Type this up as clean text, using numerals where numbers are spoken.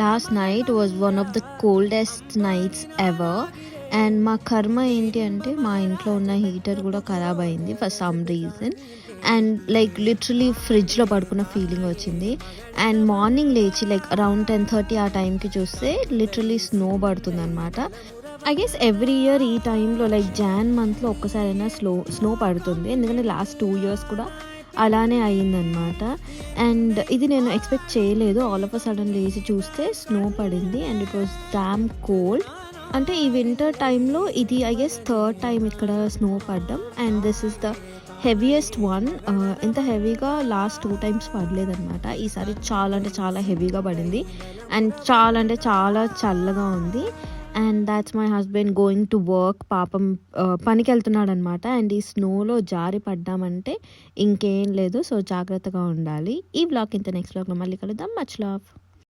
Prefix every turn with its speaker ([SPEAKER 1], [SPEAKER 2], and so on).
[SPEAKER 1] Last night was one of the coldest nights ever. And మా కర్మ ఏంటి అంటే మా ఇంట్లో ఉన్న హీటర్ కూడా ఖరాబ్ అయింది for some reason. And like literally ఫ్రిడ్జ్లో పడుకున్న ఫీలింగ్ వచ్చింది. అండ్ మార్నింగ్ లేచి లైక్ అరౌండ్ 10:30 ఆ టైంకి చూస్తే లిటరలీ స్నో పడుతుంది అనమాట. ఐ గెస్ ఎవ్రీ ఇయర్ ఈ టైంలో లైక్ జాన్ మంత్లో ఒక్కసారైనా స్నో పడుతుంది, ఎందుకంటే లాస్ట్ 2 years కూడా అలానే అయ్యిందనమాట. అండ్ ఇది నేను ఎక్స్పెక్ట్ చేయలేదు. ఆల్ ఆఫ్ అ సడన్ లేచి చూస్తే స్నో పడింది and it was damn cold. అంటే ఈ వింటర్ టైంలో ఇది ఐ గెస్ థర్డ్ టైం ఇక్కడ స్నో పడ్డం. And this is the heaviest one. ఇంత హెవీగా లాస్ట్ 2 times పడలేదన్నమాట. ఈసారి చాలా అంటే చాలా హెవీగా పడింది అండ్ చాలా అంటే చాలా చల్లగా ఉంది. And that's my husband going to work. పాపం పనికి వెళ్తున్నాడు అనమాట. అండ్ ఈ స్నోలో జారి పడ్డామంటే ఇంకేం లేదు. సో జాగ్రత్తగా ఉండాలి. ఈ వ్లాగ్ ఇంత నెక్స్ట్ వ్లాగ్లో మళ్ళీ కలుద్దాం. Much love.